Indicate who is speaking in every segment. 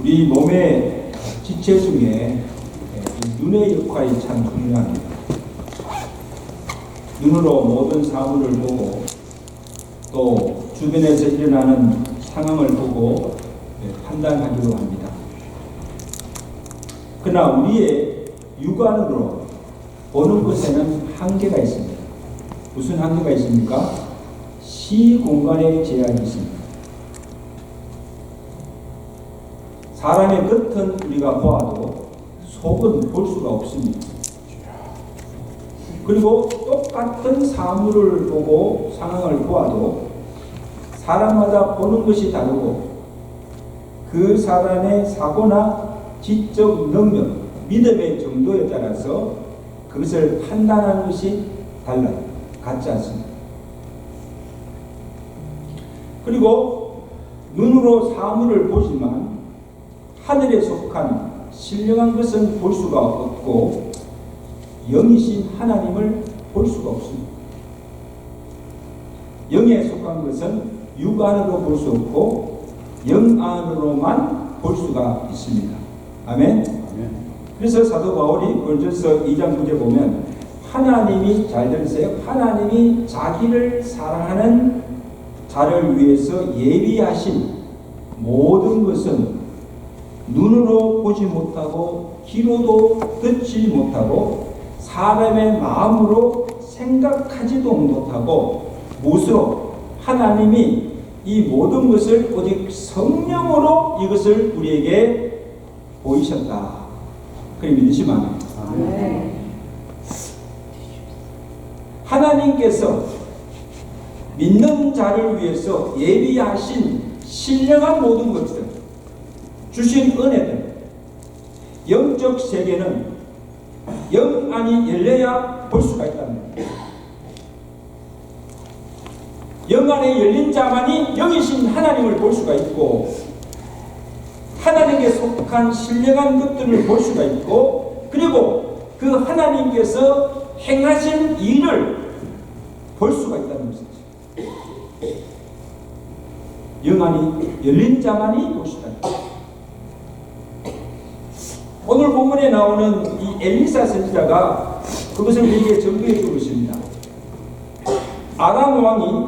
Speaker 1: 우리 몸의 지체 중에 눈의 역할이 참 중요합니다. 눈으로 모든 사물을 보고 또 주변에서 일어나는 상황을 보고 판단하기도 합니다. 그러나 우리의 육안으로 보는 것에는 한계가 있습니다. 무슨 한계가 있습니까? 시공간의 제약이 있습니다. 사람의 겉은 우리가 보아도 속은 볼 수가 없습니다. 그리고 똑같은 사물을 보고 상황을 보아도 사람마다 보는 것이 다르고 그 사람의 사고나 지적 능력, 믿음의 정도에 따라서 그것을 판단하는 것이 달라요. 같지 않습니다. 그리고 눈으로 사물을 보지만 하늘에 속한 신령한 것은 볼 수가 없고 영이신 하나님을 볼 수가 없습니다. 영에 속한 것은 육 안으로 볼 수 없고 영 안으로만 볼 수가 있습니다. 아멘. 아멘. 그래서 사도 바울이 고린도서 2장 9절 보면 하나님이, 잘 들으세요, 하나님이 자기를 사랑하는 자를 위해서 예비하신 모든 것은 눈으로 보지 못하고 귀로도 듣지 못하고 사람의 마음으로 생각하지도 못하고 무엇으로 하나님이 이 모든 것을 오직 성령으로 이것을 우리에게 보이셨다. 그럼 믿으시면 아멘. 하나님께서 믿는 자를 위해서 예비하신 신령한 모든 것들, 주신 은혜들, 영적 세계는 영 안이 열려야 볼 수가 있답니다. 영 안에 열린 자만이 영이신 하나님을 볼 수가 있고 하나님께 속한 신령한 것들을 볼 수가 있고 그리고 그 하나님께서 행하신 일을 볼 수가 있다는 것이죠. 영 안이 열린 자만이 볼 수가 있다. 오늘 본문에 나오는 이 엘리사 선지자가 그것을 우리에게 전개해 주고 있습니다. 아람 왕이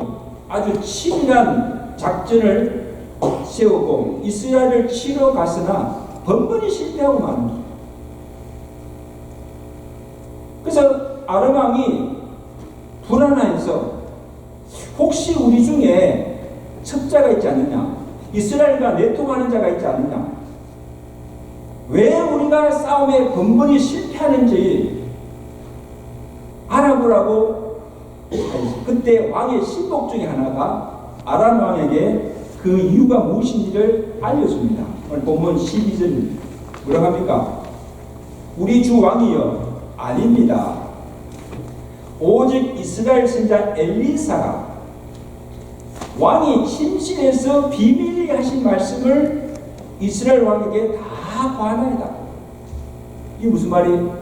Speaker 1: 아주 치밀한 작전을 세우고 이스라엘을 치러 갔으나 번번이 실패하고 맙니다. 그래서 아람 왕이 불안해서 혹시 우리 중에 첩자가 있지 않느냐, 이스라엘과 내통하는 자가 있지 않느냐, 왜 우리가 싸움에 번번이 실패하는지 알아보라고. 그때 왕의 신복 중에 하나가 아람 왕에게 그 이유가 무엇인지를 알려줍니다. 오늘 본문 12절 뭐라고 합니까? 우리 주 왕이여, 아닙니다. 오직 이스라엘 선지자 엘리사가 왕이 침실에서 비밀리 하신 말씀을 이스라엘 왕에게 다 관하이다. 이게 무슨 말이에요?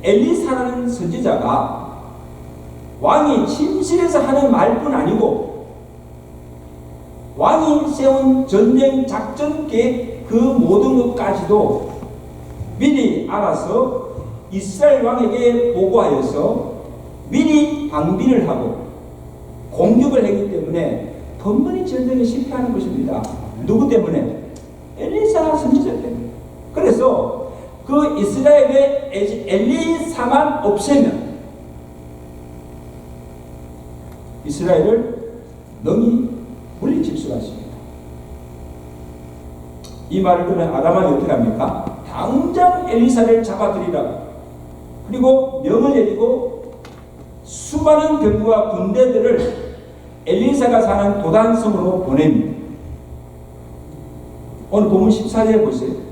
Speaker 1: 엘리사라는 선지자가 왕이 침실에서 하는 말뿐 아니고 왕이 세운 전쟁 작전 계획 그 모든 것까지도 미리 알아서 이스라엘 왕에게 보고하여서 미리 방비를 하고 공격을 했기 때문에 번번이 전쟁에 실패하는 것입니다. 누구 때문에? 엘리사 선지자 때문에. 그래서 그 이스라엘의 엘리사만 없애면 이스라엘을 능히 물리칠 수가 있습니다. 이 말을 듣는 아람 왕이 어떻게 합니까? 당장 엘리사를 잡아들이라. 그리고 명을 내리고 수많은 병과 군대들을 엘리사가 사는 도단성으로 보냅니다. 오늘 본문 14절에 보세요.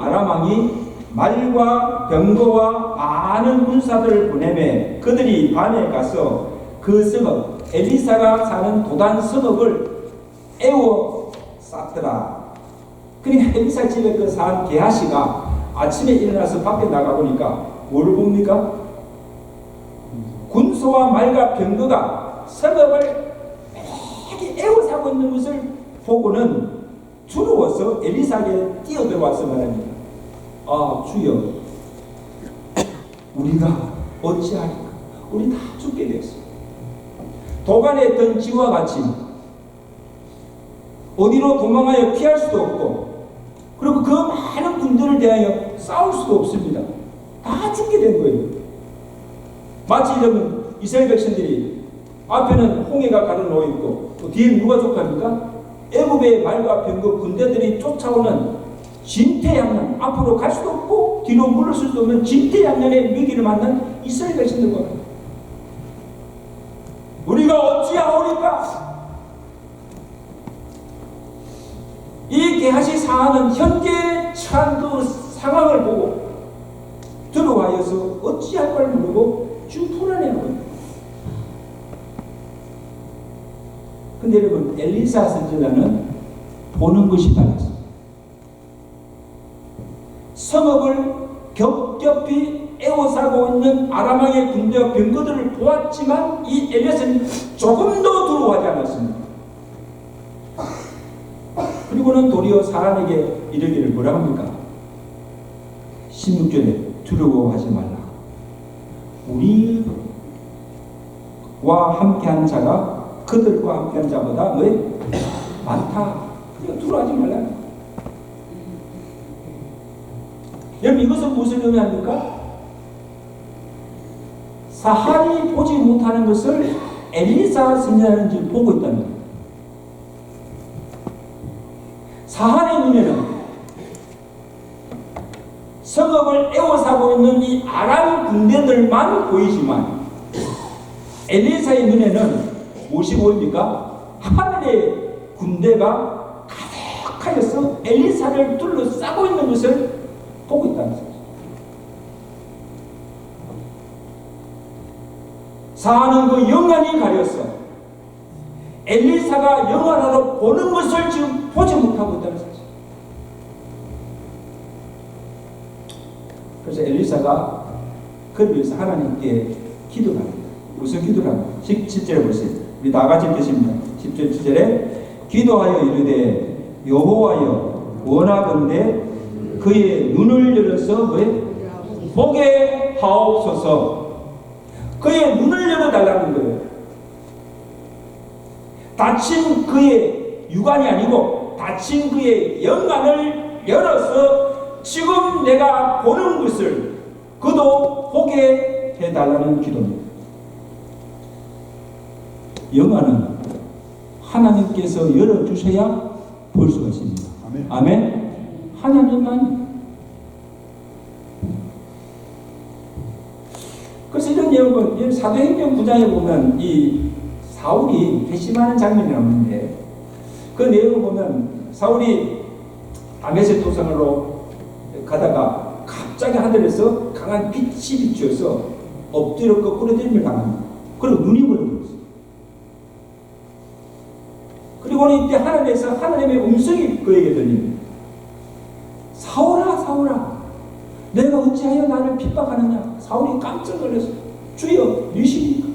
Speaker 1: 아람 왕이 말과 병거와 많은 군사들을 보내매 그들이 밤에 가서 그 성읍, 엘리사가 사는 도단 성읍을 에워 쌌더라. 그러니까 엘리사 집에 그 산 게하시가 아침에 일어나서 밖에 나가보니까 뭘 봅니까? 군소와 말과 병거가 성읍을 에워싸고 있는 것을 보고는 두려워서 엘리사에게 뛰어들어와서 말합니다. 아, 주여, 우리가 어찌하리까? 우리 다 죽게 되었어. 도간에 있던 지와 같이 어디로 도망하여 피할 수도 없고, 그리고 그 많은 군대를 대하여 싸울 수도 없습니다. 다 죽게 된 거예요. 마치 이러면 이스라엘 백성들이 앞에는 홍해가 가로놓여 있고 또 뒤에 누가 족합니까? 애굽의 말과 병거 군대들이 쫓아오는 진퇴양난, 앞으로 갈 수도 없고 뒤로 물러설 수도 없는 진퇴양난의 위기를 만난 이스라엘 백성들과 우리가 어찌하오리까? 이 게하시 상하는 현재 처한 그 상황을 보고 두려워하여서 어찌할 걸 모르고 쭉 불안해하는 겁니다. 근데 여러분, 엘리사 선지자는 보는 것이 달랐어요. 성읍을 겹겹이 에워싸고 있는 아람왕의 군대와 병거들을 보았지만 이 엘리사는 조금도 두려워하지 않았습니다. 그리고는 도리어 사람에게 이르기를 뭐라 합니까? 16절에 두려워하지 말라. 우리와 함께한 자가 그들과 함께한 자보다 왜? 많다. 그러니까 두려워하지 말라. 여러분, 이것은 무슨 의미합니까? 사한이 보지 못하는 것을 엘리사 선지자는 지금 보고 있다는 거예요. 사한의 눈에는 성읍을 에워싸고 있는 이 아람 군대들만 보이지만 엘리사의 눈에는 무엇이 보입니까? 하늘의 군대가 가득하여서 엘리사를 둘러싸고 있는 것을 보고 있다는 거죠. 사한은 그 영안이 가려서 엘리사가 영안으로 보는 것을 지금 보지 못하고 있다는 거죠. 그래서 엘리사가 그를 위해서 하나님께 기도를 합니다. 무슨 기도를 합니까? 17절에 보세요. 우리 다 같이 읽겠습니다. 17절에 기도하여 이르되 여호와여 원하건대 그의 눈을 열어서 왜? 보게 하옵소서. 그의 눈을 열어달라는 거예요. 다친 그의 육안이 아니고 다친 그의 영안을 열어서 지금 내가 보는 것을 그도 보게 해달라는 기도입니다. 영안은 하나님께서 열어주셔야 볼 수가 있습니다. 아멘. 아멘. 하나님만. 그래서 이런 내용은 사도행전 9장에 보면 이 사울이 회심하는 장면이 나오는데 그 내용을 보면 사울이 다메섹 도상으로 가다가 갑자기 하늘에서 강한 빛이 비추어서 엎드려 거꾸로 들림을 당합니다. 그리고 눈이 멀어졌어요. 그리고는 이때 하늘에서 하나님의 음성이 그에게 들립니다. 사울아, 사울아, 내가 어찌하여 나를 핍박하느냐? 사울이 깜짝 놀랐어요. 주여, 누구십니까?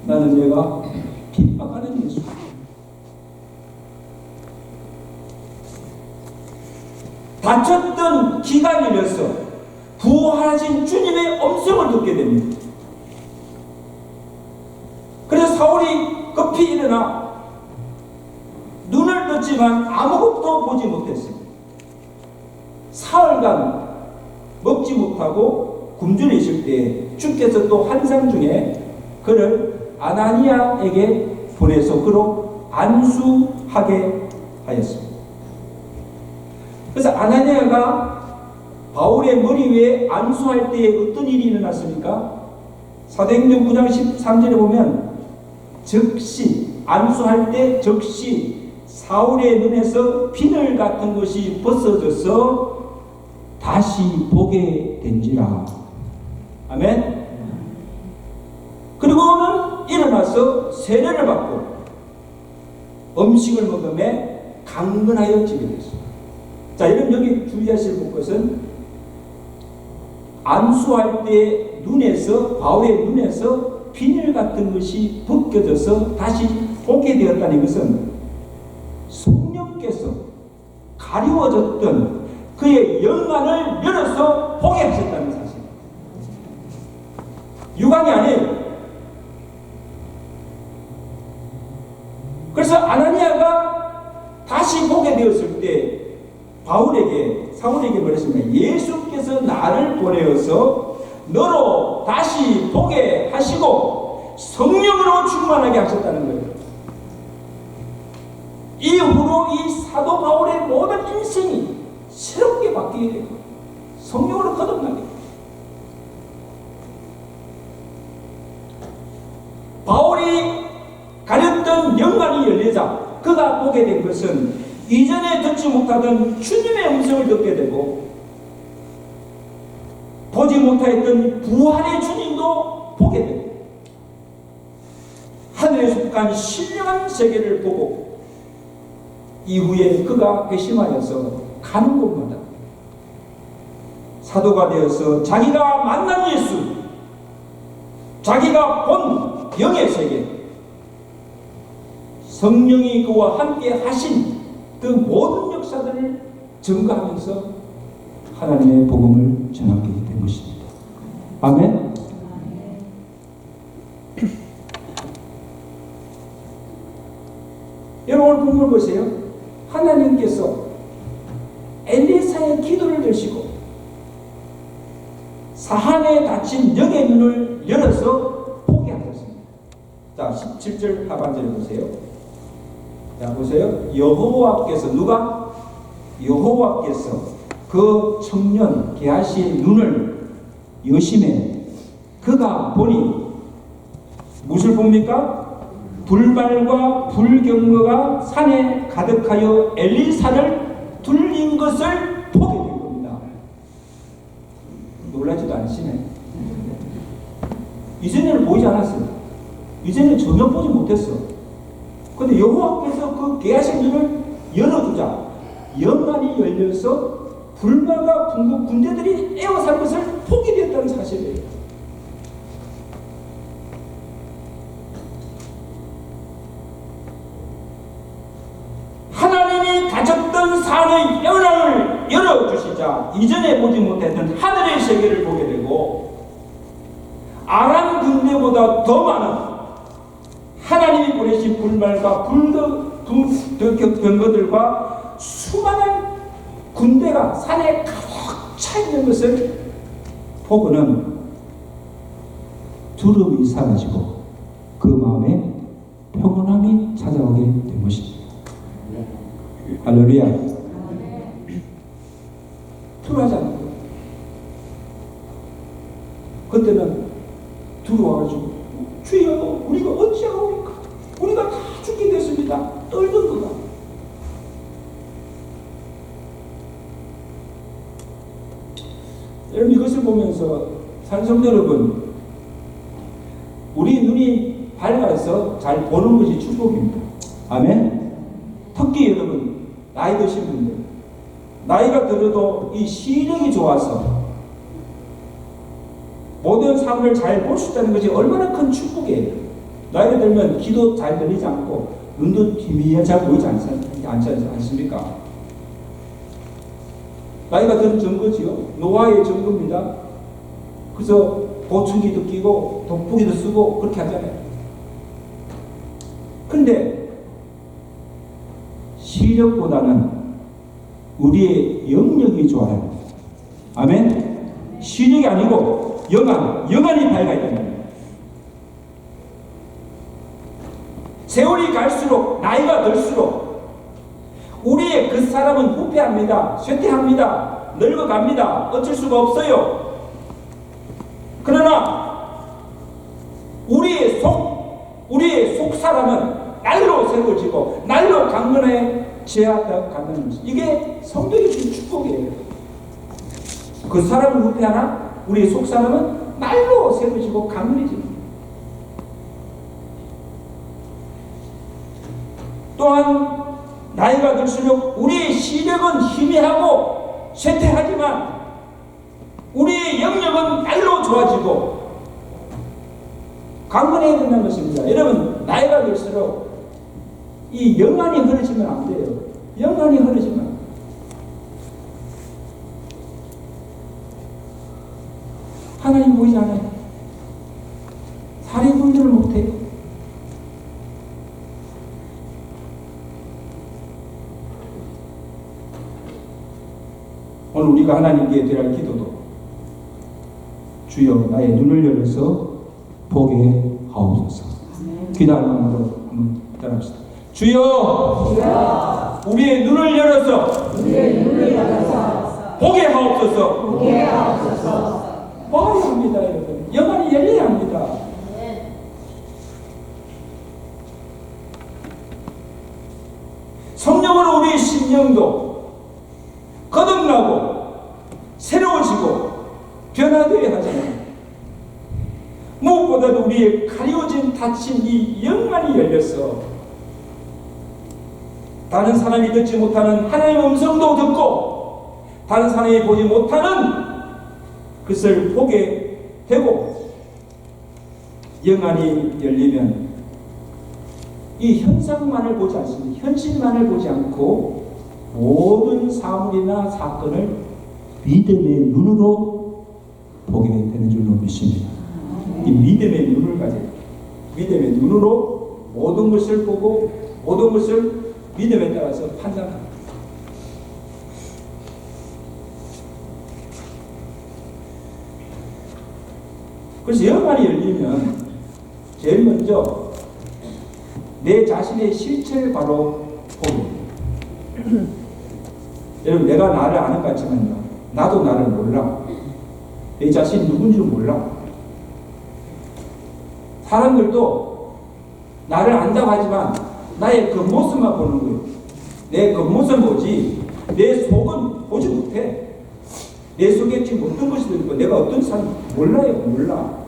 Speaker 1: 나는 내가 핍박하는 예수. 다쳤던 기가 열려서 부활하신 주님의 음성을 듣게 됩니다. 그래서 사울이 급히 일어나 눈을 떴지만 아무것도 보지 못했습니다. 사흘간 먹지 못하고 굶주려 있을 때 주께서 또 환상 중에 그를 아나니아에게 보내서 그로 안수하게 하였습니다. 그래서 아나니아가 바울의 머리 위에 안수할 때에 어떤 일이 일어났습니까? 사도행전 9장 13절에 보면 즉시 안수할 때 즉시 사울의 눈에서 비늘 같은 것이 벗어져서 다시 보게 된지라. 아멘. 그리고는 일어나서 세례를 받고 음식을 먹음에 강건하여 지게 됐습니다. 자, 여러분 여기 주의하실 것은 안수할 때 눈에서 바울의 눈에서 비늘 같은 것이 벗겨져서 다시 보게 되었다는 것은 성령께서 가리워졌던 그의 영안을 열어서 보게 하셨다는 사실. 육안이 아니에요. 그래서 아나니아가 다시 보게 되었을 때 사울에게 말했습니다. 예수께서 나를 보내어서 너로 다시 보게 하시고 성령으로 충만하게 하셨다는 거예요. 이후로 이 사도 바울의 모든 인생이 새롭게 바뀌게 되고 성령으로 거듭나게. 바울이 가렸던 영안이 열리자 그가 보게 된 것은 이전에 듣지 못하던 주님의 음성을 듣게 되고 보지 못하였던 부활의 주님도 보게 되고 하늘에 속한 신령한 세계를 보고 이후에 그가 회심하여서 가는 곳마다 사도가 되어서 자기가 만난 예수, 자기가 본 영의 세계, 성령이 그와 함께 하신 그 모든 역사들을 증거하면서 하나님의 복음을 전하게 된 것입니다. 아멘. 여러분 본문을 보세요. 하나님께서 엘리사의 기도를 들으시고 사한에 닫힌 영의 눈을 열어서 보게 하셨습니다. 자, 17절 하반절에 보세요. 자, 보세요. 여호와께서 누가? 여호와께서 그 청년 게하시의 눈을 여심해 그가 보니 무엇을 봅니까? 불발과 불경거가 산에 가득하여 엘리사를 둘린 것을 보게 된 겁니다. 놀라지도 않으시네. 이전에는 보이지 않았어요. 이전에는 전혀 보지 못했어. 그런데 여호와께서 그 게하신 눈을 열어주자 영안이 열려서 불마가 분국 군대들이 에워싼 것을 보게 되었다는 사실이에요. 하나님이 다쳤던 산의 영안을 열어주시자 이전에 보지 못했던 하늘의 세계를 보게 되고 아람 군대보다 더 많은 하나님이 보내신 불말과 병거들과 수많은 군대가 산에 가득 차 있는 것을 보고는 두려움이 사라지고 그 마음에 평온함이 찾아오게 된 것입니다. 할렐루야. 두려워하지 않는 거예요. 그때는 두려워가지고 주여 우리가 어찌하오리까? 우리가 다 죽게 됐습니다. 떨던 거가. 여러분 이것을 보면서 산성도 여러분 우리 눈이 밝아서 잘 보는 것이 축복입니다. 아멘. 특히 여러분 나이 드신 분들 나이가 들어도 이 시력이 좋아서 모든 사물을 잘 볼 수 있다는 것이 얼마나 큰 축복이에요. 나이가 들면 귀도 잘 들리지 않고 눈도 희미하게 잘 보이지 않습니까? 나이가 든 증거지요. 노화의 증거입니다. 그래서 보충기도 끼고 돋보기도 쓰고 그렇게 하잖아요. 근데 시력보다는 우리의 영역이 좋아요. 아멘. 시력이 아니고 영안이 밝아야 됩니다. 세월이 갈수록 나이가 들수록 우리의 그 사람은 후퇴합니다. 쇠퇴합니다. 늙어갑니다. 어쩔 수가 없어요. 그러나 우리의 속 사람은 날로 새로워지고 날로 강건해 지어야 가는 것이 이게 성경이 준 축복이에요. 그 사람은 후퇴하나 우리의 속 사람은 날로 새로워지고 강건해집니다. 또한 나이가 들수록 우리의 시력은 희미하고 쇠퇴하지만 우리의 영역은 날로 좋아지고 강건해야 된다는 것입니다. 여러분 나이가 들수록 이 영안이 흐려지면 안 돼요. 영안이 흐려지면. 하나님 보이지 않아요. 사례 분들을 못해요. 오늘 우리가 하나님께 드릴 기도도 주여 나의 눈을 열어서 보게 하옵소서. 기도할 마음으로 한번 따라합시다. 주여, 우리의 눈을 열어서 보게 하옵소서. 봐야 합니다, 여러분. 영안이 열려야 합니다. 성령으로 우리의 심령도 거듭나고 새로워지고 변화되어야 하잖아요. 무엇보다도 우리의 가려진 닫힌 이 영안이 열려서 다른 사람이 듣지 못하는 하나님의 음성도 듣고 다른 사람이 보지 못하는 그것을 보게 되고 영안이 열리면 이 현상만을 보지 않습니다. 현실만을 보지 않고 모든 사물이나 사건을 믿음의 눈으로 보게 되는 줄로 믿습니다. 이 믿음의 눈을 가져요. 믿음의 눈으로 모든 것을 보고 모든 것을 믿음에 따라서 판단합니다. 그래서 영안이 열리면 제일 먼저 내 자신의 실체를 바로 보게 됩니다. 여러분, 내가 나를 아는 것 같지만요, 나도 나를 몰라. 내 자신이 누군지 몰라. 사람들도 나를 안다고 하지만 나의 겉모습만 보는 거예요. 내 겉모습은 보지 내 속은 보지 못해. 내 속에 지금 어떤 것이 들고 내가 어떤 사람 몰라요. 몰라.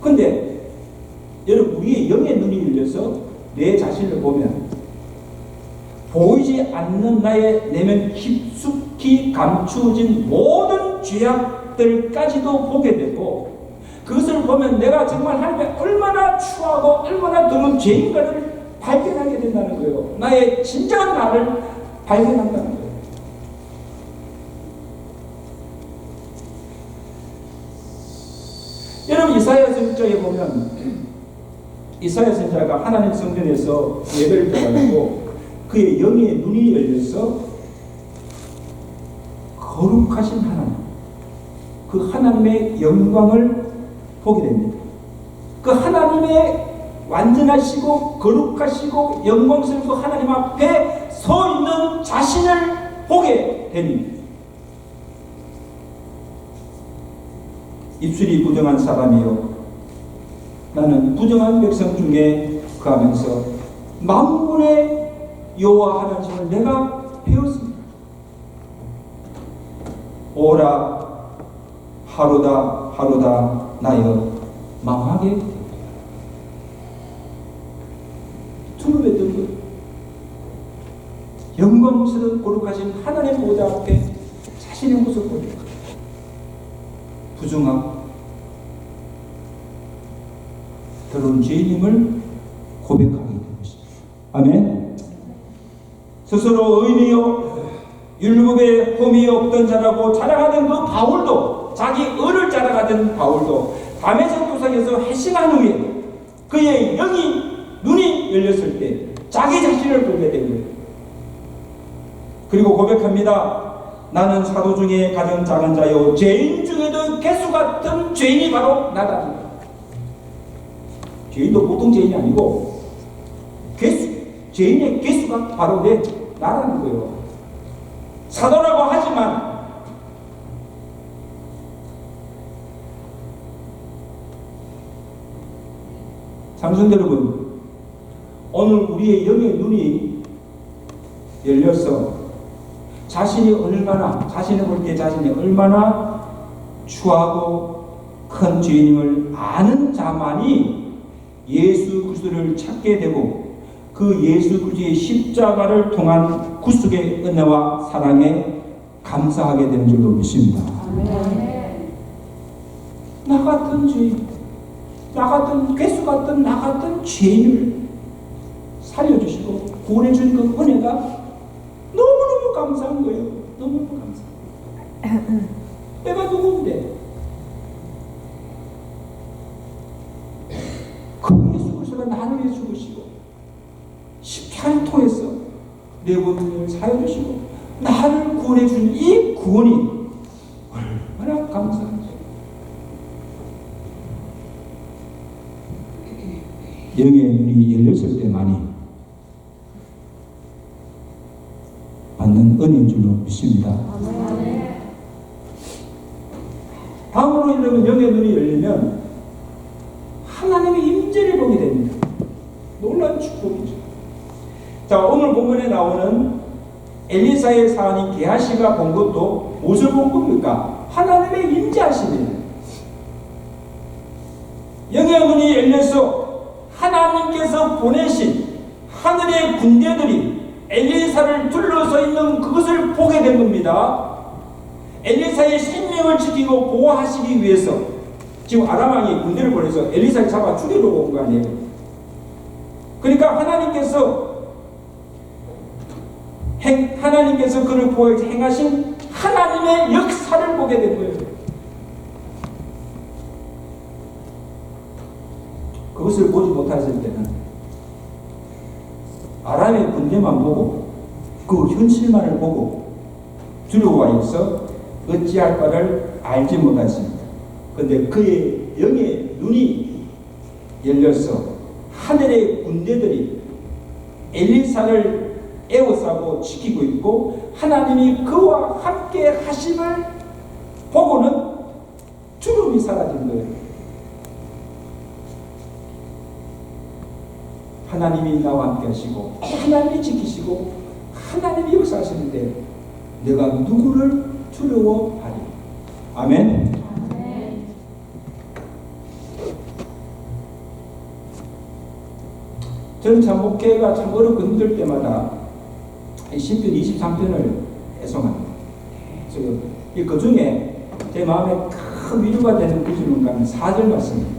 Speaker 1: 근데 여러분, 우리의 영의 눈이 열려서 내 자신을 보면 보이지 않는 나의 내면 깊숙이 감추어진 모든 죄악들까지도 보게 되고, 그것을 보면 내가 정말 하나님께 얼마나 추하고 얼마나 드문 죄인가를 발견하게 된다는 거예요. 나의 진정한 나를 발견한다는 거예요. 여러분, 이사야 선지자에 보면 이사야 선지자가 하나님 성전에서 예배를 드리고 그의 영의 눈이 열려서 거룩하신 하나님, 그 하나님의 영광을 보게 됩니다. 그 하나님의 완전하시고 거룩하시고 영광스럽고 하나님 앞에 서 있는 자신을 보게 됩니다. 입술이 부정한 사람이요, 나는 부정한 백성 중에 거하면서 만군의 여호와 하나님을 내가 배웠습니다. 오라 하루다 하루다 나여 망하게 투르베 등급 영광스러운 거룩하신 하나님 보좌 앞에 자신의 모습을 보여요. 부정하고 더러운 죄인임을 고백하게 된 것입니다. 아멘. 스스로 의인이요 율법에 흠이 없던 자라고 자랑하던 그 바울도, 자기 의를 자랑하던 바울도 담에색 도상에서 회심한 후에 그의 눈이 열렸을 때 자기 자신을 보게 됩니다. 그리고 고백합니다. 나는 사도 중에 가장 작은 자요 죄인 중에도 개수 같은 죄인이 바로 나다. 죄인도 보통 죄인이 아니고 죄인의 개수가 바로 나라는 거예요. 사도라고 하지만 장성들 여러분, 오늘 우리의 영의 눈이 열려서 자신을 볼 때 자신이 얼마나 추하고 큰 죄인임을 아는 자만이 예수 그리스도를 찾게 되고 그 예수 그리스도의 십자가를 통한 구속의 은혜와 사랑에 감사하게 되는 줄로 믿습니다. 아멘. 나 같은 죄인, 괴수 같던 나 같던 죄인을 살려주시고 구원해준 그 은혜가 너무너무 감사한 거예요. 너무너무 감사해요. 내가 누구인데 그 예수 그리스도가 나를 위해 죽으시고 십자가를 통해서 내 본인을 사여주시고 나를 구원해준 이 구원이 얼마나 감사한지. 영의 눈이 열렸을 때만이 받는 은혜인 줄로 믿습니다. 다음으로 이러면 영의 눈이 열리면 하나님의 임재를 보게 됩니다. 놀라운 축복이죠. 자, 오늘 본문에 나오는 엘리사의 사안인 게하시가 본 것도 무엇을 본 겁니까? 하나님의 임재하심이에요. 영의 눈이 열려서 하나님께서 보내신 하늘의 군대들이 엘리사를 둘러서 있는 그것을 보게 된 겁니다. 엘리사의 생명을 지키고 보호하시기 위해서 지금 아람 왕이 군대를 보내서 엘리사를 잡아 죽이려고 온 거 아니에요. 그러니까 하나님께서 그를 보호해 행하신 하나님의 역사를 보게 된 거예요. 그것을 보지 못했을 때는 아람의 군대만 보고 그 현실만을 보고 두려워하 있어 어찌할 바를 알지 못했습니다. 그런데 그의 영의 눈이 열려서 하늘의 군대들이 엘리사를 에워싸고 지키고 있고 하나님이 그와 함께 하심을 보고는 두려움이 사라진 거예요. 하나님이 나와 함께 하시고 하나님이 지키시고 하나님이 역사하시는데 내가 누구를 두려워하리. 아멘. 저는 참 목회가 참 어렵고 힘들 때마다 시편 23편을 애송합니다. 그 중에 제 마음에 큰 위로가 되는 구절은 4절 말씀입니다.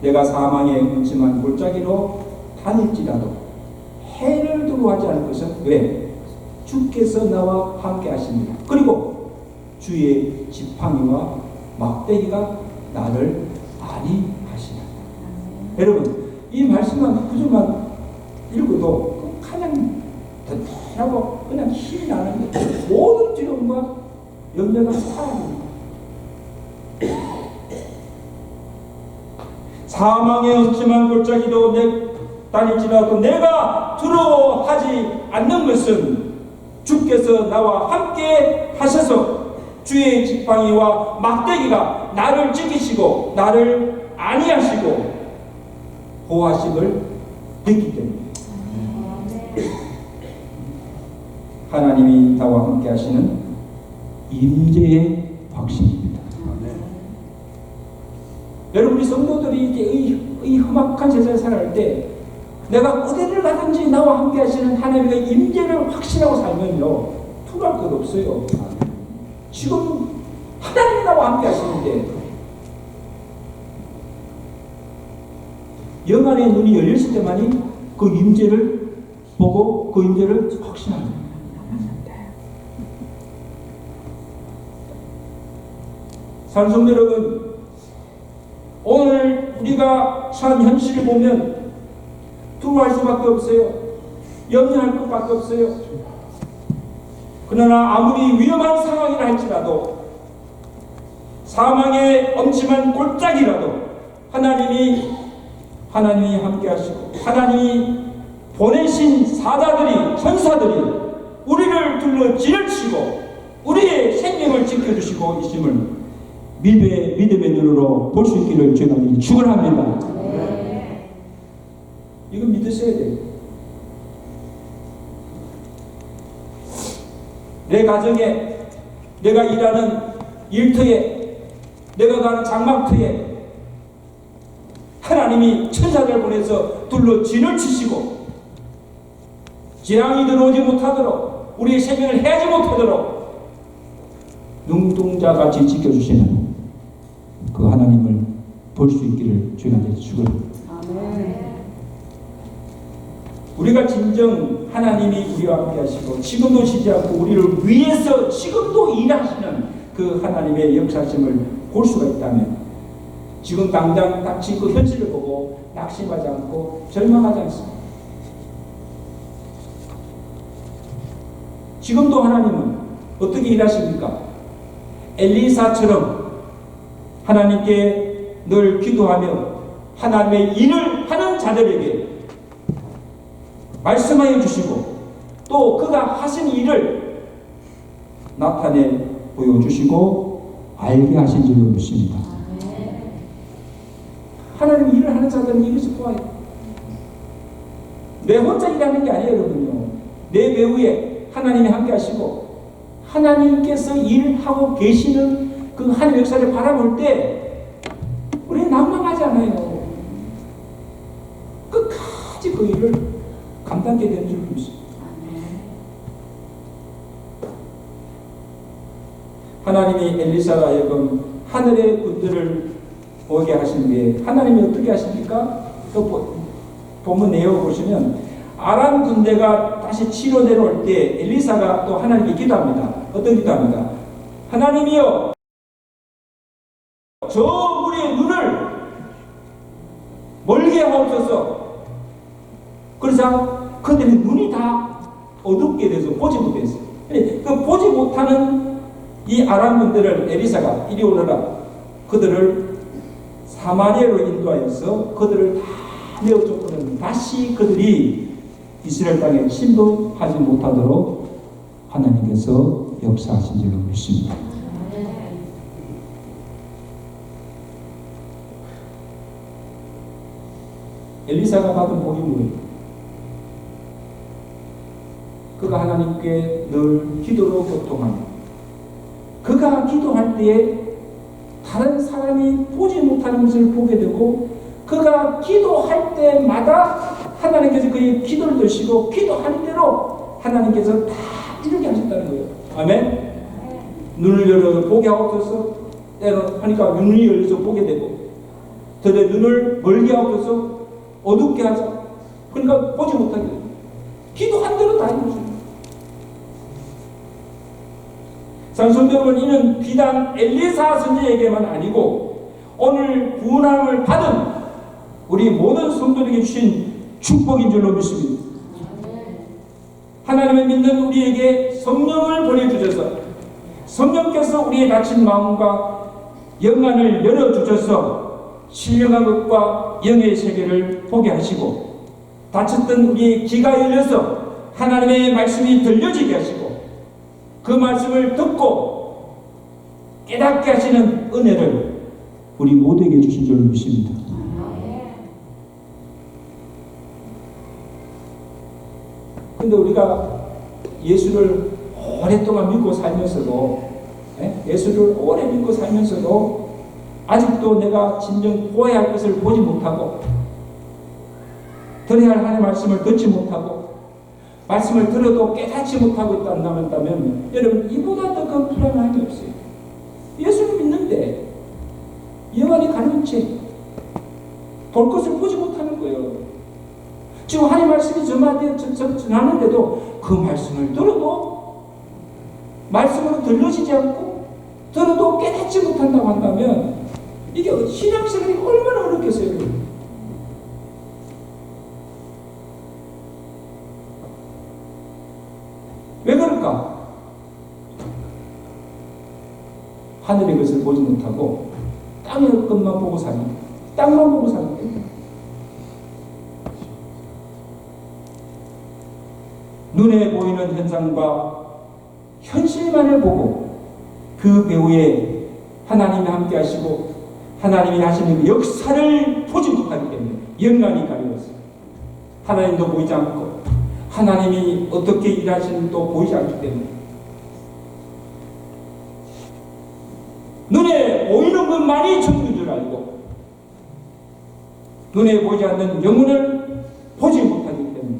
Speaker 1: 내가 사망에 묻지만 골짜기로 다닐지라도 해를 두려워하지 않을 것은 왜? 주께서 나와 함께 하십니다. 그리고 주의 지팡이와 막대기가 나를 안위하시라. 여러분 이 말씀만 구절만 읽어도 그냥 든든하고 그냥 힘이 나는 게 모든 두려움과 염려가 사라집니다. 사망에 얹히만 골짜기도 다닐지라도 내가 두려워하지 않는 것은 주께서 나와 함께 하셔서 주의 지팡이와 막대기가 나를 지키시고 나를 안위하시고 보호하심을 믿기 때문에 하나님이 나와 함께 하시는 임재의 확신입니다. 여러분 우리 성도들이 이제 이 험악한 세상을 살아갈 때 내가 어디를 가든지 나와 함께 하시는 하나님의 임재를 확신하고 살면요 두려울 것 없어요. 지금 하나님이 나와 함께 하시는데 영안의 눈이 열렸을 때만이 그 임재를 보고 그 임재를 확신합니다. 사랑하는 성도 여러분, 오늘 우리가 처한 현실을 보면 두려워할 수밖에 없어요. 염려할 것밖에 없어요. 그러나 아무리 위험한 상황이라 할지라도 사망의 엄침한 골짜기라도 하나님이 함께 하시고 하나님이 보내신 사자들이 천사들이 우리를 둘러 지르시고 우리의 생명을 지켜주시고 있음을 믿음의 눈으로 볼 수 있기를 주님께 축원합니다. 이거 믿으셔야 돼요. 내 가정에, 내가 일하는 일터에, 내가 가는 장막터에 하나님이 천사를 보내서 둘러 진을 치시고 재앙이 들어오지 못하도록 우리의 생명을 해하지 못하도록 눈동자같이 지켜주시는 그 하나님을 볼 볼 수 있기를 주님한테 축원합니다. 우리가 진정 하나님이 우리와 함께 하시고 지금도 쉬지 않고 우리를 위해서 지금도 일하시는 그 하나님의 역사심을 볼 수가 있다면 지금 당장 닥친 그 현실을 보고 낙심하지 않고 절망하지 않습니다. 지금도 하나님은 어떻게 일하십니까? 엘리사처럼 하나님께 늘 기도하며 하나님의 일을 하는 자들에게 말씀하여 주시고 또 그가 하신 일을 나타내 보여주시고 알게 하신 줄로 믿습니다. 하나님 일을 하는 자들은 이것이 보아요. 내 혼자 일하는 게 아니에요, 여러분요. 내 배후에 하나님이 함께 하시고 하나님께서 일하고 계시는 그 하나님의 역사를 바라볼 때 우리는 난감하지 않아요. 끝까지 그 일을 감당하게 되는 줄 믿습니다. 하나님이 엘리사가 하여금 하늘의 군대를 보게 하신 게 하나님이 어떻게 하십니까? 또 본문 내용 보시면 아람 군대가 다시 치러 내려올 때 엘리사가 또 하나님께 기도합니다. 어떤 기도합니까? 하나님이여 저 우리의 눈을 멀게 하옵소서. 그러자 그들의 눈이 다 어둡게 돼서 보지 못했어요. 그 보지 못하는 이 아람 군대를 엘리사가 이리 오너라. 그들을 사마리아로 인도하여서 그들을 다 내어줬거든. 다시 그들이 이스라엘 땅에 침범하지 못하도록 하나님께서 역사하신 줄로 믿습니다. 엘리사가 받은 복이 뭐예요? 그가 하나님께 늘 기도로 교통하며 그가 기도할 때에 다른 사람이 보지 못하는 것을 보게 되고 그가 기도할 때마다 하나님께서 그의 기도를 드시고 기도하는 대로 하나님께서 다 이루게 하셨다는 거예요. 아멘? 눈을 열어 보게 하옵소서. 때로 하니까 눈이 열려서 보게 되고 더내 눈을 멀게 하옵소서. 어둡게 하자. 그러니까 보지 못하게 돼요. 기도한 대로 다 이루어집니다. 성도 여러분, 이는 비단 엘리사 선지자에게만 아니고 오늘 구원함을 받은 우리 모든 성도들에게 주신 축복인 줄로 믿습니다. 하나님을 믿는 우리에게 성령을 보내주셔서 성령께서 우리의 닫힌 마음과 영안을 열어주셔서 신령한 것과 영의 세계를 보게 하시고 닫혔던 우리의 귀가 열려서 하나님의 말씀이 들려지게 하시고 그 말씀을 듣고 깨닫게 하시는 은혜를 우리 모두에게 주신 줄 믿습니다. 근데 우리가 예수를 오랫동안 믿고 살면서도 예수를 오래 믿고 살면서도 아직도 내가 진정 보아야 할 것을 보지 못하고 들어야 할 하나님의 말씀을 듣지 못하고 말씀을 들어도 깨닫지 못하고 있다면 여러분 이보다 더 큰 불안한 게 없어요. 예수를 믿는데 영안이 가려운 채 볼 것을 보지 못하는 거예요. 지금 하나님 말씀이 전하는데도 그 말씀을 들어도 말씀으로 들려지지 않고 들어도 깨닫지 못한다고 한다면 이게 신앙생활이 얼마나 어렵겠어요. 왜 그럴까? 하늘의 것을 보지 못하고 땅의 것만 보고 사는, 땅만 보고 사는 거예요. 눈에 보이는 현상과 현실만을 보고 그 배후에 하나님이 함께 하시고 하나님이 하시는 역사를 보지 못하기 때문에 영안이 가려웠어요. 하나님도 보이지 않고 하나님이 어떻게 일하시는지도 보이지 않기 때문에 눈에 보이는 것만이 전부인 줄 알고 눈에 보이지 않는 영혼을 보지 못하기 때문에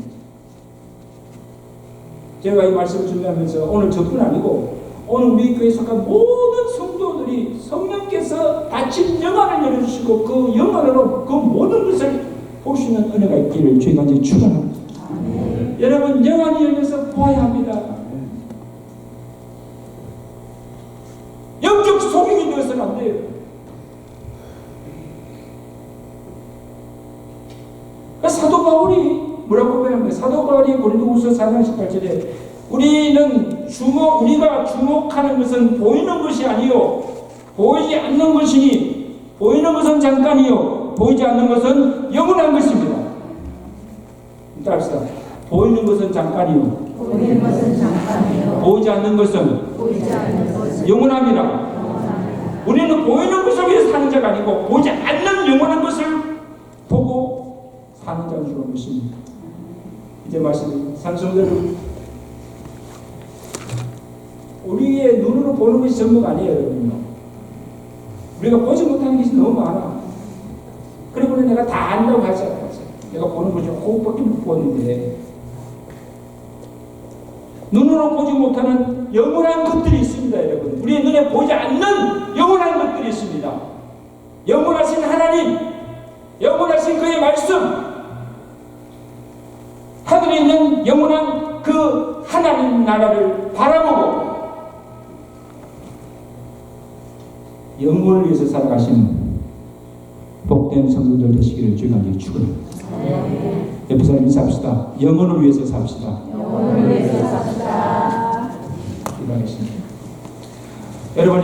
Speaker 1: 제가 이 말씀을 준비하면서 오늘 저뿐 아니고 오늘 우리 교회에 속한 모든 성도들 성도들이 성령께서 닫힌 영안을 열어주시고 그 영안으로 그 모든 것을 볼 수 있는 은혜가 있기를 주의 간절히 축원합니다. 여러분 영안이 열려서 보아야 합니다. 영적 소경이 되어서는 안 돼요. 사도 바울이 뭐라고 고백합니까? 사도 바울이 고린도후서 4장 18절에 우리가 주목하는 것은 보이는 것이 아니요 보이지 않는 것이니 보이는 것은 잠깐이요 보이지 않는 것은 영원한 것입니다. 따라합시다. 보이는 것은 잠깐이요 보이지 않는 것은 영원합니다. 우리는 보이는 것을 위해 사는 자가 아니고 보이지 않는 영원한 것을 보고 사는 자인 줄 믿습니다. 이제 말씀드립니다. 산성들은 우리의 눈으로 보는 것이 전부가 아니에요. 여러분요. 우리가 보지 못하는 것이 너무 많아. 그리고 내가 다 안다고 하지 않았어요. 내가 보는 것이 호흡밖에 못 보는데 눈으로 보지 못하는 영원한 것들이 있습니다. 여러분 우리의 눈에 보이지 않는 영원한 것들이 있습니다. 영원하신 하나님, 영원하신 그의 말씀, 하늘에 있는 영원한 그 하나님 나라를 바라보고 영혼을 위해서 살아가신 복된 성도들 되시기를 주의 간절히 축원합니다. 옆에 사람 인사합시다. 영혼을 위해서 삽시다. 영혼을 위해서 삽시다. 기도하겠습니다. 여러분